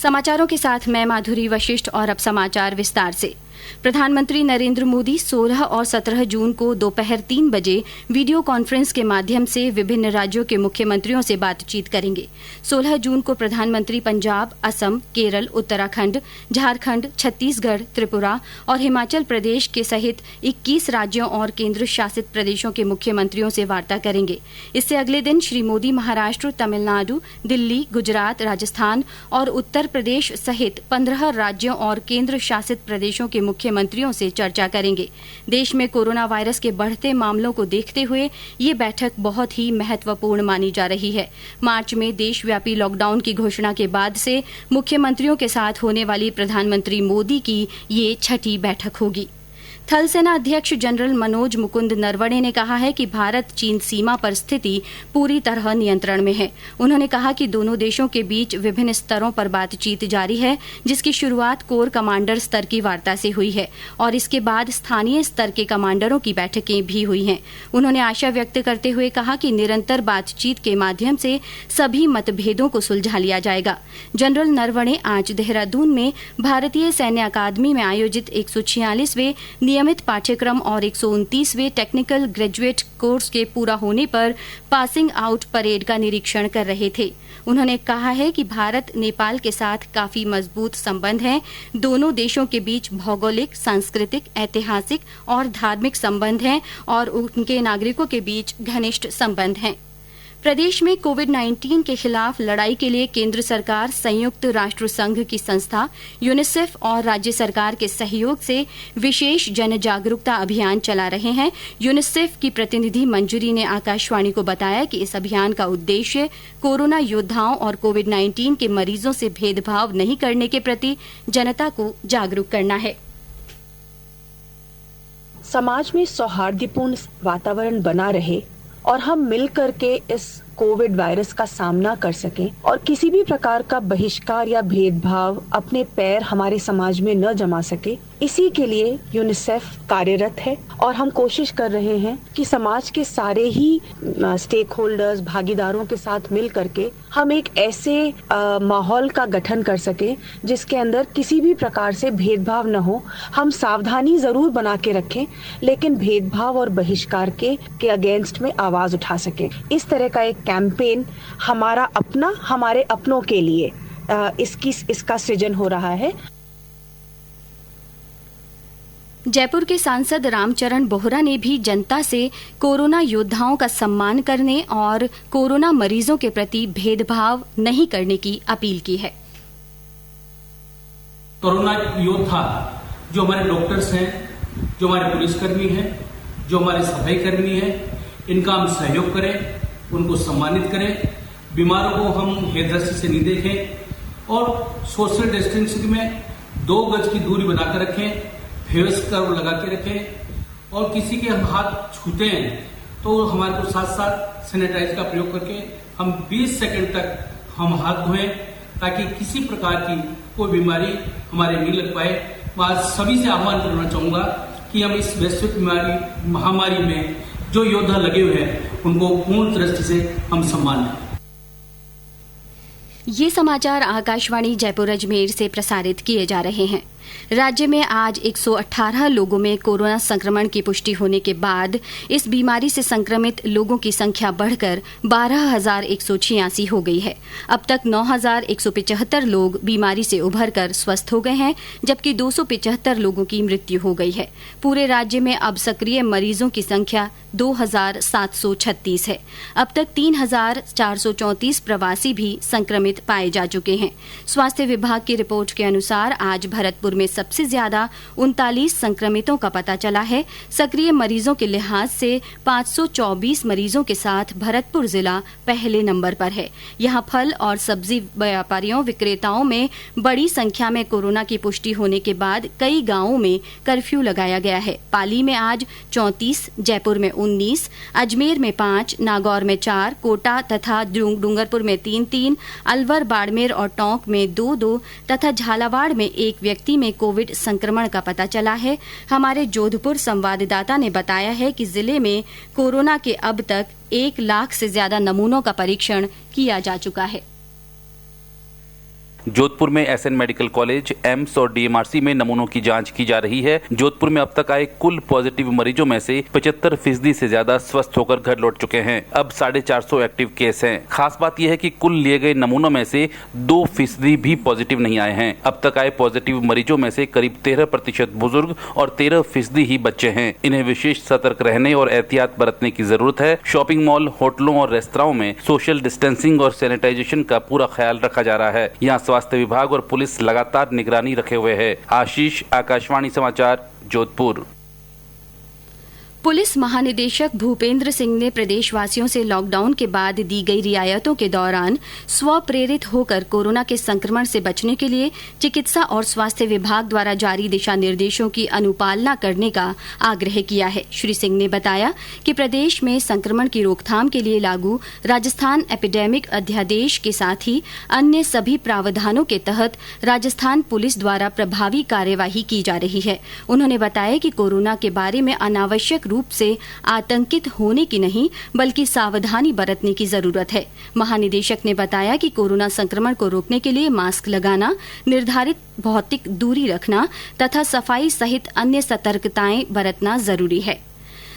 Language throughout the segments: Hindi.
समाचारों के साथ मैं माधुरी वशिष्ठ और अब समाचार विस्तार से। प्रधानमंत्री नरेंद्र मोदी 16 और 17 जून को दोपहर 3 बजे वीडियो कॉन्फ्रेंस के माध्यम से विभिन्न राज्यों के मुख्यमंत्रियों से बातचीत करेंगे। 16 जून को प्रधानमंत्री पंजाब, असम, केरल, उत्तराखंड, झारखंड, छत्तीसगढ़, त्रिपुरा और हिमाचल प्रदेश के सहित 21 राज्यों और केंद्र शासित प्रदेशों के मुख्यमंत्रियों से वार्ता करेंगे। इससे अगले दिन श्री मोदी महाराष्ट्र, तमिलनाडु, दिल्ली, गुजरात, राजस्थान और उत्तर प्रदेश सहित 15 राज्यों और केंद्र शासित प्रदेशों के मुख्यमंत्रियों से चर्चा करेंगे। देश में कोरोना वायरस के बढ़ते मामलों को देखते हुए ये बैठक बहुत ही महत्वपूर्ण मानी जा रही है। मार्च में देशव्यापी लॉकडाउन की घोषणा के बाद से मुख्यमंत्रियों के साथ होने वाली प्रधानमंत्री मोदी की ये छठी बैठक होगी। थल सेना अध्यक्ष जनरल मनोज मुकुंद नरवणे ने कहा है कि भारत चीन सीमा पर स्थिति पूरी तरह नियंत्रण में है। उन्होंने कहा कि दोनों देशों के बीच विभिन्न स्तरों पर बातचीत जारी है, जिसकी शुरुआत कोर कमांडर स्तर की वार्ता से हुई है और इसके बाद स्थानीय स्तर के कमांडरों की बैठकें भी हुई हैं। उन्होंने आशा व्यक्त करते हुए कहा कि निरंतर बातचीत के माध्यम से सभी मतभेदों को सुलझा लिया जाएगा। जनरल नरवणे आज देहरादून में भारतीय सैन्य अकादमी में आयोजित 146वें नियमित पाठ्यक्रम और 129वें टेक्निकल ग्रेजुएट कोर्स के पूरा होने पर पासिंग आउट परेड का निरीक्षण कर रहे थे। उन्होंने कहा है कि भारत नेपाल के साथ काफी मजबूत संबंध हैं। दोनों देशों के बीच भौगोलिक, सांस्कृतिक, ऐतिहासिक और धार्मिक संबंध हैं और उनके नागरिकों के बीच घनिष्ठ संबंध हैं। प्रदेश में कोविड-19 के खिलाफ लड़ाई के लिए केंद्र सरकार, संयुक्त राष्ट्र संघ की संस्था यूनिसेफ और राज्य सरकार के सहयोग से विशेष जन जागरूकता अभियान चला रहे हैं। यूनिसेफ की प्रतिनिधि मंजूरी ने आकाशवाणी को बताया कि इस अभियान का उद्देश्य कोरोना योद्धाओं और कोविड-19 के मरीजों से भेदभाव नहीं करने के प्रति जनता को जागरूक करना है। समाज में सौहार्दपूर्ण वातावरण बना रहे और हम मिलकर के इस कोविड वायरस का सामना कर सकें और किसी भी प्रकार का बहिष्कार या भेदभाव अपने पैर हमारे समाज में न जमा सके, इसी के लिए यूनिसेफ कार्यरत है और हम कोशिश कर रहे हैं कि समाज के सारे ही स्टेक होल्डर्स, भागीदारों के साथ मिल करके हम एक ऐसे माहौल का गठन कर सके जिसके अंदर किसी भी प्रकार से भेदभाव न हो। हम सावधानी जरूर बना के रखें, लेकिन भेदभाव और बहिष्कार के अगेंस्ट में आवाज उठा सके। इस तरह का एक कैंपेन हमारा अपना, हमारे अपनों के लिए इसका सृजन हो रहा है। जयपुर के सांसद रामचरण बोहरा ने भी जनता से कोरोना योद्धाओं का सम्मान करने और कोरोना मरीजों के प्रति भेदभाव नहीं करने की अपील की है। कोरोना योद्धा जो हमारे डॉक्टर्स हैं, जो हमारे पुलिसकर्मी हैं, जो हमारे सफाई कर्मी हैं, इनका हम सहयोग करें, उनको सम्मानित करें, बीमारों को हम हेदृष्टि से नहीं देखें और सोशल डिस्टेंसिंग में 2 गज की दूरी बनाकर रखें, फेस कर्व लगा के रखें और किसी के हम हाथ छूते हैं तो हमारे को साथ साथ सैनिटाइज का प्रयोग करके हम 20 सेकंड तक हम हाथ धोएं ताकि किसी प्रकार की कोई बीमारी हमारे नहीं लग पाए। मैं आज सभी से आह्वान करना चाहूंगा कि हम इस वैश्विक महामारी में जो योद्धा लगे हुए हैं उनको पूर्ण दृष्टि से हम सम्मान दें। ये समाचार आकाशवाणी जयपुर अजमेर से प्रसारित किए जा रहे हैं। राज्य में आज 118 लोगों में कोरोना संक्रमण की पुष्टि होने के बाद इस बीमारी से संक्रमित लोगों की संख्या बढ़कर 12,186 हो गई है। अब तक 9,175 लोग बीमारी से उभरकर स्वस्थ हो गए हैं, जबकि 275 लोगों की मृत्यु हो गई है। पूरे राज्य में अब सक्रिय मरीजों की संख्या 2,736 है। अब तक 3,434 प्रवासी भी संक्रमित पाए जा चुके हैं। स्वास्थ्य विभाग की रिपोर्ट के अनुसार आज भरतपुर में सबसे ज्यादा 39 संक्रमितों का पता चला है। सक्रिय मरीजों के लिहाज से 524 मरीजों के साथ भरतपुर जिला पहले नंबर पर है। यहां फल और सब्जी व्यापारियों, विक्रेताओं में बड़ी संख्या में कोरोना की पुष्टि होने के बाद कई गांवों में कर्फ्यू लगाया गया है। पाली में आज 34, जयपुर में 19, अजमेर में 5, नागौर में 4, कोटा तथा डूंगरपुर में 3-3, अलवर, बाड़मेर और टोंक में 2-2 तथा झालावाड़ में एक व्यक्ति में कोविड संक्रमण का पता चला है। हमारे जोधपुर संवाददाता ने बताया है कि जिले में कोरोना के अब तक 1 लाख से ज्यादा नमूनों का परीक्षण किया जा चुका है। जोधपुर में एसएन मेडिकल कॉलेज, एम्स और डीएमआरसी में नमूनों की जांच की जा रही है। जोधपुर में अब तक आए कुल पॉजिटिव मरीजों में से 75% से ज्यादा स्वस्थ होकर घर लौट चुके हैं। अब 450 एक्टिव केस हैं। खास बात यह है कि कुल लिए गए नमूनों में से 2% भी पॉजिटिव नहीं आए हैं। अब तक आए पॉजिटिव मरीजों में से करीब 13% बुजुर्ग और 13% ही बच्चे हैं। इन्हें विशेष सतर्क रहने और एहतियात बरतने की जरूरत है। शॉपिंग मॉल, होटलों और रेस्तराओं में सोशल डिस्टेंसिंग और सैनिटाइजेशन का पूरा ख्याल रखा जा रहा है। यहाँ स्वास्थ्य विभाग और पुलिस लगातार निगरानी रखे हुए है। आशीष, आकाशवाणी समाचार, जोधपुर। पुलिस महानिदेशक भूपेंद्र सिंह ने प्रदेशवासियों से लॉकडाउन के बाद दी गई रियायतों के दौरान स्वप्रेरित होकर कोरोना के संक्रमण से बचने के लिए चिकित्सा और स्वास्थ्य विभाग द्वारा जारी दिशा निर्देशों की अनुपालना करने का आग्रह किया है। श्री सिंह ने बताया कि प्रदेश में संक्रमण की रोकथाम के लिए लागू राजस्थान एपिडेमिक अध्यादेश के साथ ही अन्य सभी प्रावधानों के तहत राजस्थान पुलिस द्वारा प्रभावी कार्यवाही की जा रही है। उन्होंने बताया कि कोरोना के बारे में अनावश्यक रूप से आतंकित होने की नहीं बल्कि सावधानी बरतने की जरूरत है। महानिदेशक ने बताया कि कोरोना संक्रमण को रोकने के लिए मास्क लगाना, निर्धारित भौतिक दूरी रखना तथा सफाई सहित अन्य सतर्कताएं बरतना जरूरी है।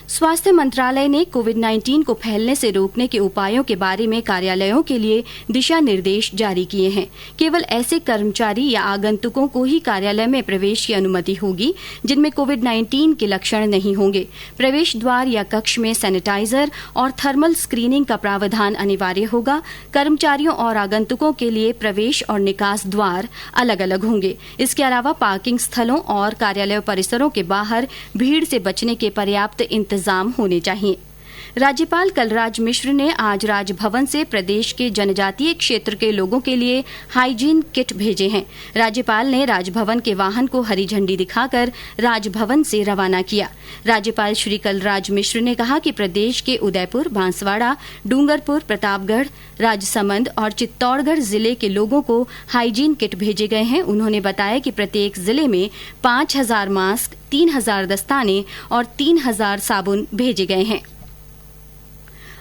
स्वास्थ्य मंत्रालय ने कोविड-19 को फैलने से रोकने के उपायों के बारे में कार्यालयों के लिए दिशा निर्देश जारी किए हैं। केवल ऐसे कर्मचारी या आगंतुकों को ही कार्यालय में प्रवेश की अनुमति होगी जिनमें कोविड-19 के लक्षण नहीं होंगे। प्रवेश द्वार या कक्ष में सैनिटाइजर और थर्मल स्क्रीनिंग का प्रावधान अनिवार्य होगा। कर्मचारियों और आगंतुकों के लिए प्रवेश और निकास द्वार अलग अलग होंगे। इसके अलावा पार्किंग स्थलों और कार्यालय परिसरों के बाहर भीड़ से बचने के पर्याप्त इंतजाम होने चाहिए। राज्यपाल कलराज मिश्र ने आज राजभवन से प्रदेश के जनजातीय क्षेत्र के लोगों के लिए हाइजीन किट भेजे हैं। राज्यपाल ने राजभवन के वाहन को हरी झंडी दिखाकर राजभवन से रवाना किया। राज्यपाल श्री कलराज मिश्र ने कहा कि प्रदेश के उदयपुर, बांसवाड़ा, डूंगरपुर, प्रतापगढ़, राजसमंद और चित्तौड़गढ़ जिले के लोगों को हाइजीन किट भेजे गए हैं। उन्होंने बताया कि प्रत्येक जिले में 5000 मास्क, 3000 दस्ताने और 3000 साबुन भेजे गए हैं।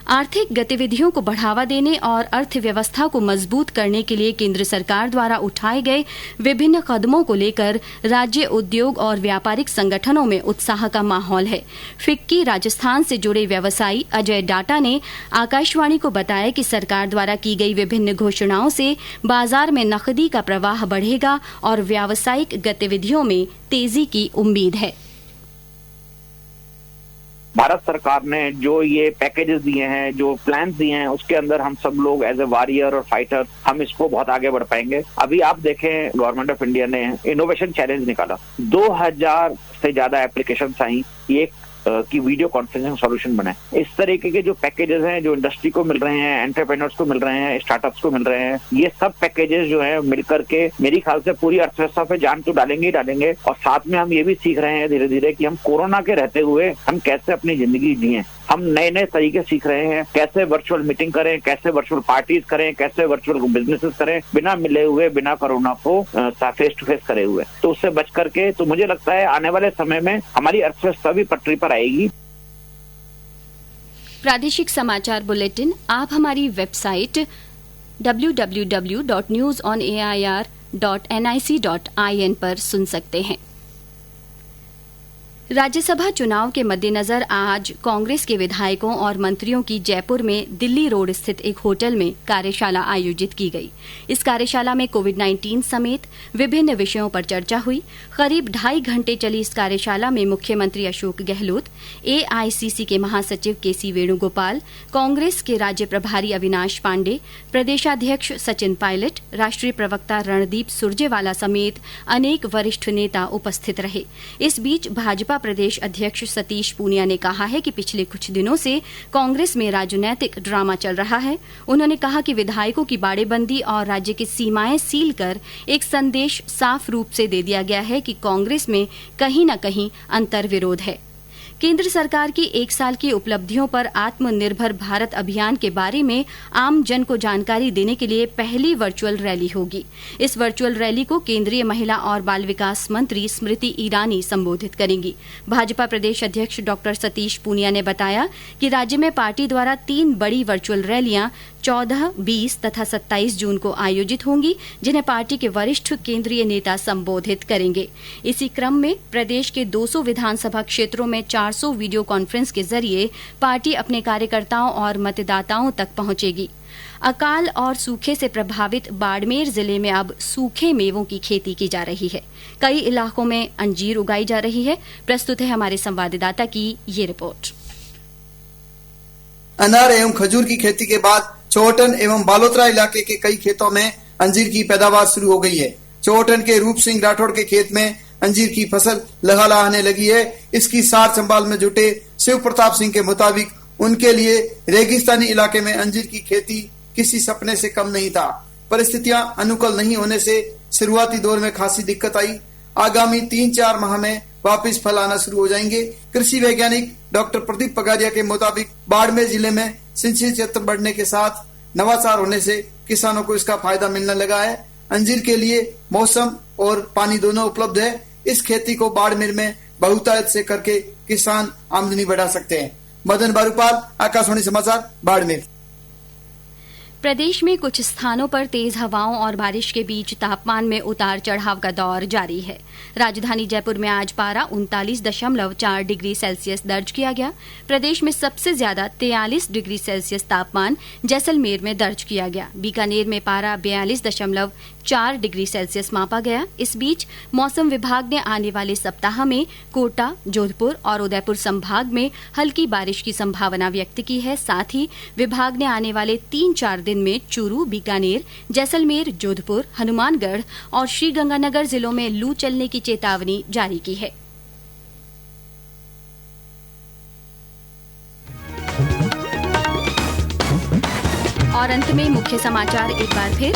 आर्थिक गतिविधियों को बढ़ावा देने और अर्थव्यवस्था को मजबूत करने के लिए केंद्र सरकार द्वारा उठाए गए विभिन्न कदमों को लेकर राज्य उद्योग और व्यापारिक संगठनों में उत्साह का माहौल है। फिक्की राजस्थान से जुड़े व्यवसायी अजय डाटा ने आकाशवाणी को बताया कि सरकार द्वारा की गई विभिन्न घोषणाओं से बाजार में नकदी का प्रवाह बढ़ेगा और व्यावसायिक गतिविधियों में तेजी की उम्मीद है। भारत सरकार ने जो ये पैकेजेस दिए हैं, जो प्लान्स दिए हैं, उसके अंदर हम सब लोग एज ए वॉरियर और फाइटर हम इसको बहुत आगे बढ़ पाएंगे। अभी आप देखें, गवर्नमेंट ऑफ इंडिया ने इनोवेशन चैलेंज निकाला, 2000 से ज्यादा एप्लीकेशंस आई ये की वीडियो कॉन्फ्रेंसिंग सॉल्यूशन बने। इस तरीके के जो पैकेजेस हैं, जो इंडस्ट्री को मिल रहे हैं, एंटरप्रेन्योर्स को मिल रहे हैं, स्टार्टअप्स को मिल रहे हैं, ये सब पैकेजेस जो हैं मिलकर के मेरी ख्याल से पूरी अर्थव्यवस्था पे जान तो डालेंगे ही डालेंगे। और साथ में हम ये भी सीख रहे हैं धीरे धीरे कि हम कोरोना के रहते हुए हम कैसे अपनी जिंदगी जिए। हम नए नए तरीके सीख रहे हैं, कैसे वर्चुअल मीटिंग करें, कैसे वर्चुअल पार्टीज करें, कैसे वर्चुअल बिजनेसेस करें, बिना मिले हुए, बिना कोरोना को फेस टू फेस करे हुए। तो उससे बच करके तो मुझे लगता है आने वाले समय में हमारी अर्थव्यवस्था भी पटरी पर आएगी। प्रादेशिक समाचार बुलेटिन आप हमारी वेबसाइट www.newsonair.nic.in पर सुन सकते हैं। राज्यसभा चुनाव के मद्देनजर आज कांग्रेस के विधायकों और मंत्रियों की जयपुर में दिल्ली रोड स्थित एक होटल में कार्यशाला आयोजित की गई। इस कार्यशाला में कोविड-19 समेत विभिन्न विषयों पर चर्चा हुई। करीब 2.5 घंटे चली इस कार्यशाला में मुख्यमंत्री अशोक गहलोत, एआईसीसी के महासचिव केसी वेणुगोपाल, कांग्रेस के राज्य प्रभारी अविनाश पांडे, प्रदेशाध्यक्ष सचिन पायलट, राष्ट्रीय प्रवक्ता रणदीप सुरजेवाला समेत अनेक वरिष्ठ नेता उपस्थित रहे। इस बीच भाजपा प्रदेश अध्यक्ष सतीश पूनिया ने कहा है कि पिछले कुछ दिनों से कांग्रेस में राजनीतिक ड्रामा चल रहा है। उन्होंने कहा कि विधायकों की बाड़ेबंदी और राज्य की सीमाएं सील कर एक संदेश साफ रूप से दे दिया गया है कि कांग्रेस में कहीं न कहीं अंतर्विरोध है। केंद्र सरकार की 1 साल की उपलब्धियों पर आत्मनिर्भर भारत अभियान के बारे में आम जन को जानकारी देने के लिए पहली वर्चुअल रैली होगी। इस वर्चुअल रैली को केंद्रीय महिला और बाल विकास मंत्री स्मृति ईरानी संबोधित करेंगी। भाजपा प्रदेश अध्यक्ष डॉक्टर सतीश पूनिया ने बताया कि राज्य में पार्टी द्वारा 3 बड़ी वर्चुअल रैलियां 14, 20 तथा 27 जून को आयोजित होंगी, जिन्हें पार्टी के वरिष्ठ केंद्रीय नेता संबोधित करेंगे। इसी क्रम में प्रदेश के 200 विधानसभा क्षेत्रों में 400 वीडियो कॉन्फ्रेंस के जरिए पार्टी अपने कार्यकर्ताओं और मतदाताओं तक पहुंचेगी। अकाल और सूखे से प्रभावित बाड़मेर जिले में अब सूखे मेवों की खेती की जा रही है। कई इलाकों में अंजीर उगाई जा रही है। प्रस्तुत है हमारे संवाददाता की ये रिपोर्ट। अनार एवं खजूर की खेती के बाद चौहटन एवं बालोतरा इलाके के कई खेतों में अंजीर की पैदावार शुरू हो गई है। चौहटन के रूप सिंह राठौड़ के खेत में अंजीर की फसल लहलहाने लगी है। इसकी सार संभाल में जुटे शिव प्रताप सिंह के मुताबिक उनके लिए रेगिस्तानी इलाके में अंजीर की खेती किसी सपने से कम नहीं था। परिस्थितियां अनुकूल नहीं होने से शुरुआती दौर में खासी दिक्कत आई। आगामी 3-4 माह में वापस फल आना शुरू हो जाएंगे। कृषि वैज्ञानिक डॉक्टर प्रदीप पगारिया के मुताबिक बाड़मेर जिले में सिंचाई क्षेत्र बढ़ने के साथ नवाचार होने से किसानों को इसका फायदा मिलने लगा है। अंजीर के लिए मौसम और पानी दोनों उपलब्ध है। इस खेती को बाड़मेर में बहुतायत से करके किसान आमदनी बढ़ा सकते हैं। मदन बारूपाल, आकाशवाणी समाचार, बाड़मेर। प्रदेश में कुछ स्थानों पर तेज हवाओं और बारिश के बीच तापमान में उतार चढ़ाव का दौर जारी है। राजधानी जयपुर में आज पारा 39.4 डिग्री सेल्सियस दर्ज किया गया। प्रदेश में सबसे ज्यादा 43 डिग्री सेल्सियस तापमान जैसलमेर में दर्ज किया गया। बीकानेर में पारा 42.4 डिग्री सेल्सियस मापा गया। इस बीच मौसम विभाग ने आने वाले सप्ताह में कोटा, जोधपुर और उदयपुर संभाग में हल्की बारिश की संभावना व्यक्त की है। साथ ही विभाग ने आने वाले 3-4 दिन में चूरू, बीकानेर, जैसलमेर, जोधपुर, हनुमानगढ़ और श्रीगंगानगर जिलों में लू चलने की चेतावनी जारी की है। और अंत में मुख्य समाचार एक बार फिर।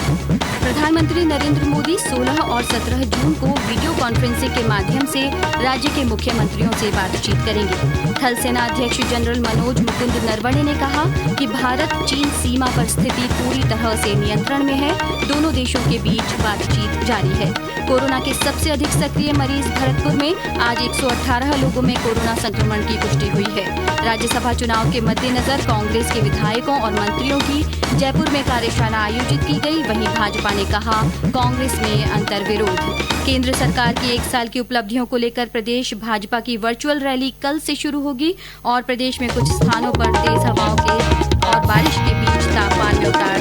प्रधानमंत्री नरेंद्र मोदी 16 और 17 जून को वीडियो कॉन्फ्रेंसिंग के माध्यम से राज्य के मुख्यमंत्रियों से बातचीत करेंगे। थल सेना अध्यक्ष जनरल मनोज मुकुंद नरवणे ने कहा कि भारत चीन सीमा पर स्थिति पूरी तरह से नियंत्रण में है। दोनों देशों के बीच बातचीत जारी है। कोरोना के सबसे अधिक सक्रिय मरीज भरतपुर में आज 118 लोगों में कोरोना संक्रमण की पुष्टि हुई है। राज्यसभा चुनाव के मद्देनजर कांग्रेस के विधायकों और मंत्रियों की जयपुर में कार्यशाला आयोजित की गई। वहीं भाजपा ने कहा कांग्रेस में अंतर्विरोध। केंद्र सरकार की 1 साल की उपलब्धियों को लेकर प्रदेश भाजपा की वर्चुअल रैली कल से शुरू होगी और प्रदेश में कुछ स्थानों पर तेज हवाओं के और बारिश के बीच तापमान में उतार